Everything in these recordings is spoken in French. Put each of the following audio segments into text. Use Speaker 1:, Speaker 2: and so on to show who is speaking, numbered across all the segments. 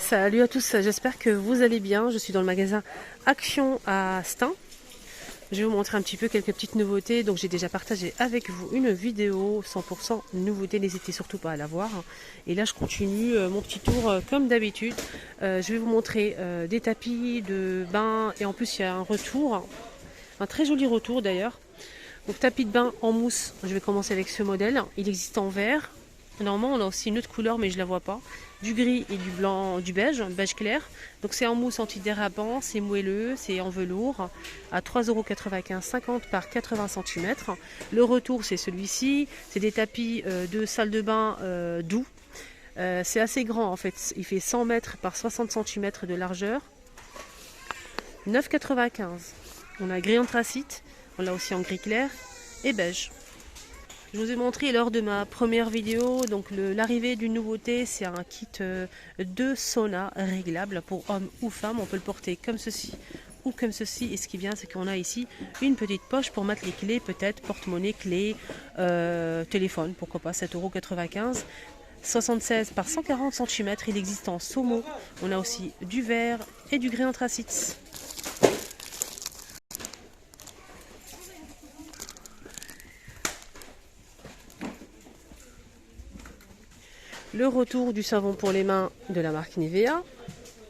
Speaker 1: Salut à tous, j'espère que vous allez bien. Je suis dans le magasin Action à Stein. Je vais vous montrer un petit peu quelques petites nouveautés. Donc j'ai déjà partagé avec vous une vidéo 100% nouveauté, n'hésitez surtout pas à la voir. Et là je continue mon petit tour comme d'habitude. Je vais vous montrer des tapis de bain et en plus il y a un retour, un très joli retour d'ailleurs. Donc tapis de bain en mousse, je vais commencer avec ce modèle. Il existe en vert. Normalement on a aussi une autre couleur mais je la vois pas. Du gris et du blanc, du beige clair. Donc c'est en mousse antidérapant, c'est moelleux, c'est en velours à 3,95 €, 50 par 80 cm. Le retour c'est celui-ci, c'est des tapis de salle de bain doux. C'est assez grand en fait, il fait 100 mètres par 60 cm de largeur. 9,95 €. On a gris anthracite, on l'a aussi en gris clair et beige. Je vous ai montré lors de ma première vidéo, donc l'arrivée d'une nouveauté, c'est un kit de sauna réglable pour hommes ou femmes. On peut le porter comme ceci ou comme ceci. Et ce qui vient, c'est qu'on a ici une petite poche pour mettre les clés, peut-être porte-monnaie, clés, téléphone, pourquoi pas, 7,95 €. 76 par 140 cm, il existe en Somo. On a aussi du vert et du gris anthracite. Le retour du savon pour les mains de la marque Nivea,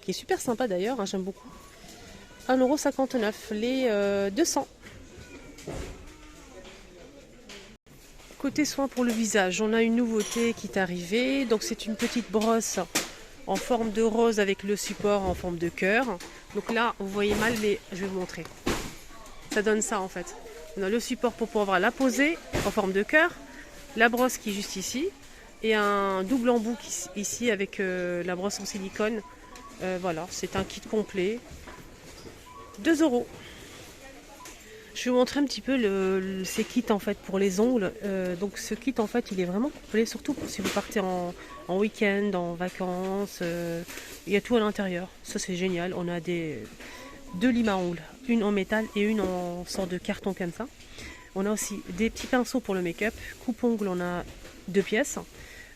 Speaker 1: qui est super sympa d'ailleurs, hein, j'aime beaucoup. 1,59 €, les 200. Côté soins pour le visage, on a une nouveauté qui est arrivée. Donc c'est une petite brosse en forme de rose avec le support en forme de cœur. Donc là, vous voyez mal, mais je vais vous montrer. Ça donne ça en fait. On a le support pour pouvoir la poser en forme de cœur, la brosse qui est juste ici, et un double embout ici avec la brosse en silicone. Voilà, c'est un kit complet. 2 €. Je vais vous montrer un petit peu ces kits en fait pour les ongles. Donc ce kit en fait il est vraiment complet, surtout pour si vous partez en week-end, en vacances. Il y a tout à l'intérieur. Ça c'est génial. On a deux limes à ongles, une en métal et une en sorte de carton comme ça. On a aussi des petits pinceaux pour le make-up. Coupe-ongles, on a 2 pièces.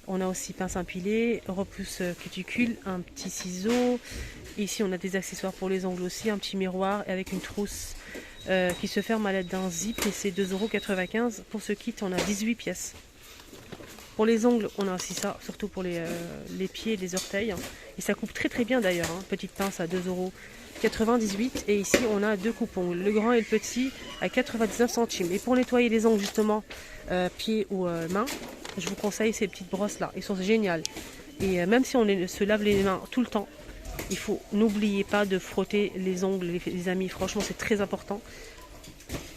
Speaker 1: On a aussi pince impilé, repousse cuticule, un petit ciseau. Ici, on a des accessoires pour les ongles aussi, un petit miroir avec une trousse qui se ferme à l'aide d'un zip et c'est 2,95 €. Pour ce kit, on a 18 pièces. Pour les ongles, on a aussi ça, surtout pour les pieds et les orteils. Et ça coupe très très bien d'ailleurs. Hein. Petite pince à 2,98 € et ici, on a 2 coupes-ongles, le grand et le petit à 99 centimes. Et pour nettoyer les ongles justement, pieds ou mains, je vous conseille ces petites brosses là, elles sont géniales. Et même si on se lave les mains tout le temps, il faut n'oubliez pas de frotter les ongles les amis, franchement c'est très important.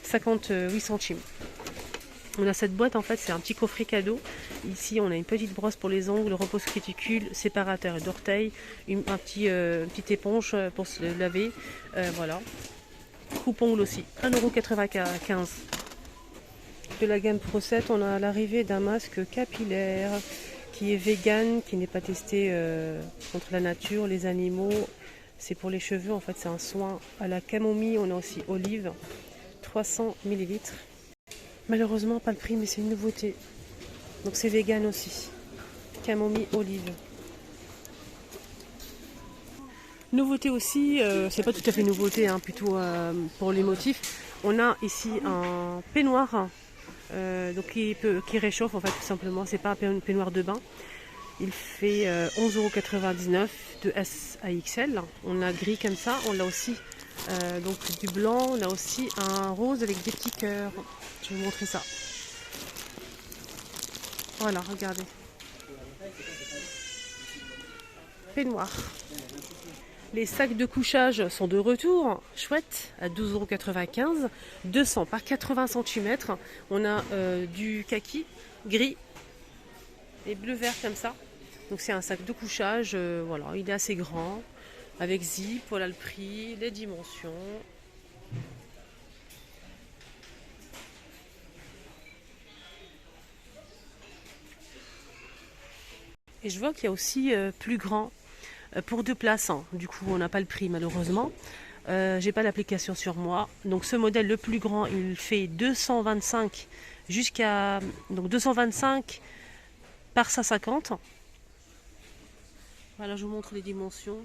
Speaker 1: 58 centimes. On a cette boîte en fait, c'est un petit coffret cadeau. Ici on a une petite brosse pour les ongles, repose cuticule, séparateur d'orteils, une petite éponge pour se laver. Voilà. Coupe-ongles aussi, 1,95 €. De la gamme Pro 7, on a l'arrivée d'un masque capillaire qui est vegan, qui n'est pas testé contre la nature, les animaux. C'est pour les cheveux, en fait c'est un soin à la camomille. On a aussi olive, 300 ml. Malheureusement pas le prix, mais c'est une nouveauté. Donc c'est vegan aussi, camomille, olive. Nouveauté aussi, c'est pas tout à fait nouveauté, hein, plutôt pour les motifs. On a ici un peignoir. Donc qui réchauffe en fait tout simplement, c'est pas un peignoir de bain. Il fait 11,99 € de S à XL. On a gris comme ça, on a aussi donc du blanc, on a aussi un rose avec des petits cœurs. Je vais vous montrer ça. Voilà, regardez. Peignoir. Les sacs de couchage sont de retour, chouette, à 12,95 €, 200 par 80 cm. On a du kaki, gris et bleu-vert comme ça. Donc c'est un sac de couchage, voilà, il est assez grand, avec zip, voilà le prix, les dimensions. Et je vois qu'il y a aussi plus grand. Pour 2 places, hein. Du coup on n'a pas le prix malheureusement. J'ai pas l'application sur moi. Donc ce modèle le plus grand, il fait 225 jusqu'à donc 225 par 150. Voilà, je vous montre les dimensions.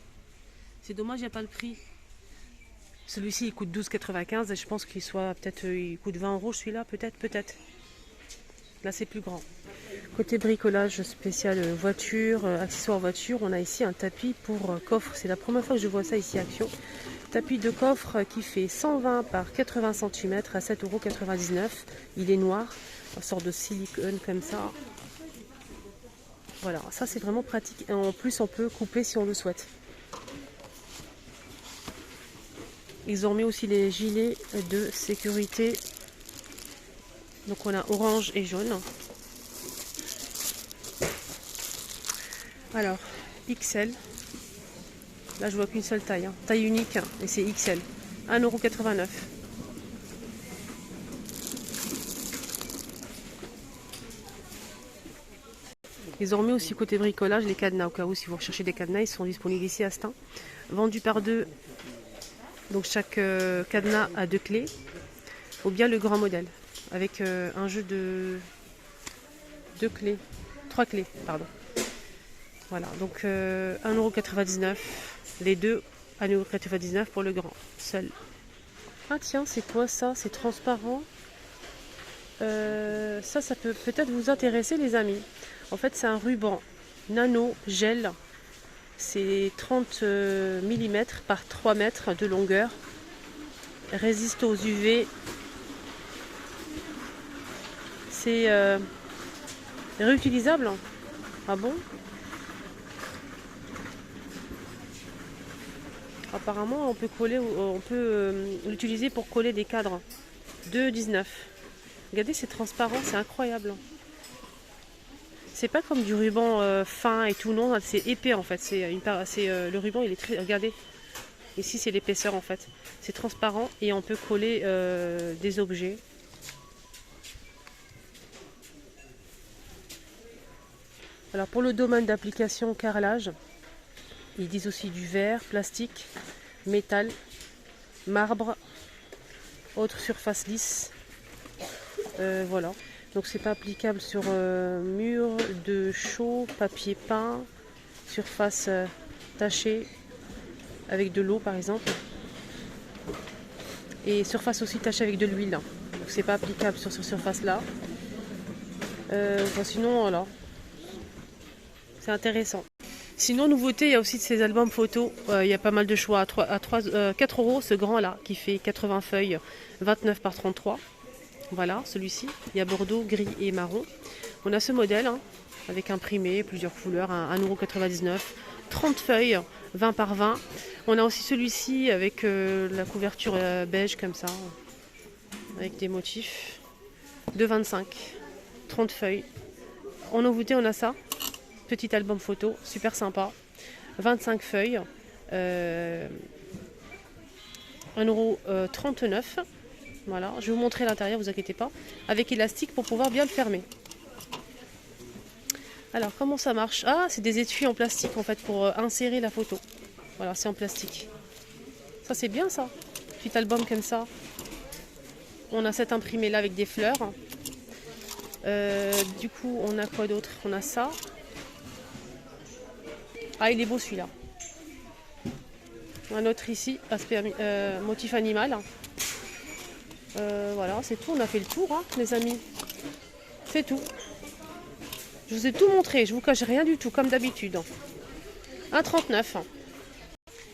Speaker 1: C'est dommage, il n'y a pas le prix. Celui-ci, il coûte 12,95 et je pense qu'il soit peut-être, il coûte 20 euros celui-là, peut-être. Là, c'est plus grand. Côté bricolage spécial voiture, accessoires voiture, on a ici un tapis pour coffre. C'est la première fois que je vois ça ici à Action. Tapis de coffre qui fait 120 par 80 cm à 7,99 €. Il est noir, une sorte de silicone comme ça. Voilà, ça c'est vraiment pratique. Et en plus, on peut couper si on le souhaite. Ils ont mis aussi les gilets de sécurité. Donc on a orange et jaune. Alors, XL. Là, je vois qu'une seule taille. Taille unique, et c'est XL. 1,89 €. Ils ont remis aussi côté bricolage les cadenas. Au cas où, si vous recherchez des cadenas, ils sont disponibles ici à Stein. Vendus par deux. Donc chaque cadenas a 2 clés. Ou bien le grand modèle. Avec un jeu de 2 clés. 3 clés, pardon. Voilà, donc 1,99 €. Les deux, 1,99 € pour le grand, seul. Ah tiens, c'est quoi ça? C'est transparent. Ça peut peut-être vous intéresser les amis. En fait, c'est un ruban nano gel. C'est 30 mm par 3 mètres de longueur. Résiste aux UV. C'est réutilisable. Ah bon? Apparemment, on peut l'utiliser pour coller des cadres. 2,19 €. Regardez, c'est transparent, c'est incroyable. C'est pas comme du ruban fin et tout, non, c'est épais en fait. Le ruban, il est très. Regardez, ici c'est l'épaisseur en fait. C'est transparent et on peut coller des objets. Alors pour le domaine d'application carrelage, ils disent aussi du verre, plastique, métal, marbre, autre surface lisse. Voilà. Donc c'est pas applicable sur mur de chaux, papier peint, surface tachée avec de l'eau par exemple. Et surface aussi tachée avec de l'huile. Donc c'est pas applicable sur cette surface là. Sinon voilà. C'est intéressant. Sinon, nouveauté, il y a aussi de ces albums photos. Il y a pas mal de choix. À 4 € ce grand là, qui fait 80 feuilles, 29 par 33. Voilà, celui-ci. Il y a bordeaux, gris et marron. On a ce modèle, avec imprimé, plusieurs couleurs, 1,99 €, 30 feuilles, 20 par 20. On a aussi celui-ci avec la couverture beige comme ça, avec des motifs. 2,25 €, 30 feuilles. En nouveauté, on a ça. Petit album photo, super sympa. 25 feuilles. 1,39 €. Voilà, je vais vous montrer l'intérieur, vous inquiétez pas. Avec élastique pour pouvoir bien le fermer. Alors, comment ça marche? Ah, c'est des étuis en plastique en fait pour insérer la photo. Voilà, c'est en plastique. Ça, c'est bien ça. Petit album comme ça. On a cet imprimé là avec des fleurs. Du coup, on a quoi d'autre? On a ça. Ah, il est beau celui-là. Un autre ici, aspect motif animal. Voilà, c'est tout. On a fait le tour, les amis. C'est tout. Je vous ai tout montré. Je vous cache rien du tout, comme d'habitude. 1,39 €.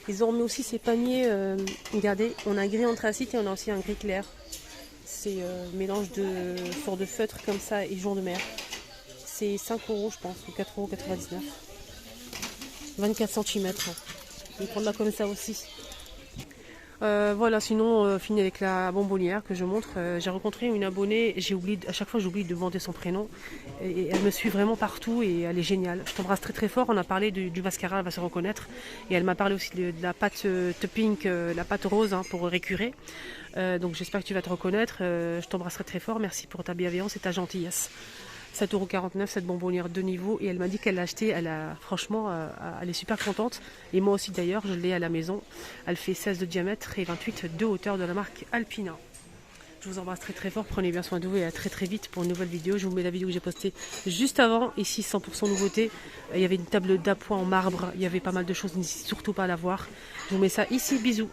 Speaker 1: Ils ont mis aussi ces paniers. Regardez, on a un gris anthracite et on a aussi un gris clair. C'est mélange de sortes de feutres comme ça et jour de mer. C'est 5 € je pense, ou 4,99 €. 24 cm. Je vais prendre là comme ça aussi. Voilà, sinon fini avec la bonbonnière que je montre. J'ai rencontré une abonnée, à chaque fois j'oublie de demander son prénom. Et elle me suit vraiment partout et elle est géniale. Je t'embrasse très très fort. On a parlé du mascara, elle va se reconnaître. Et elle m'a parlé aussi de la pâte pink, la pâte rose pour récurer. Donc j'espère que tu vas te reconnaître. Je t'embrasserai très fort. Merci pour ta bienveillance et ta gentillesse. 7,49 € cette bonbonnière de niveau et elle m'a dit qu'elle l'a acheté, franchement elle est super contente et moi aussi d'ailleurs je l'ai à la maison. Elle fait 16 de diamètre et 28 de hauteur de la marque Alpina. Je vous embrasse très très fort, prenez bien soin de vous et à très très vite pour une nouvelle vidéo. Je vous mets la vidéo que j'ai postée juste avant, ici 100% nouveauté. Il y avait une table d'appoint en marbre, il y avait pas mal de choses, n'hésitez surtout pas à la voir. Je vous mets ça ici, bisous.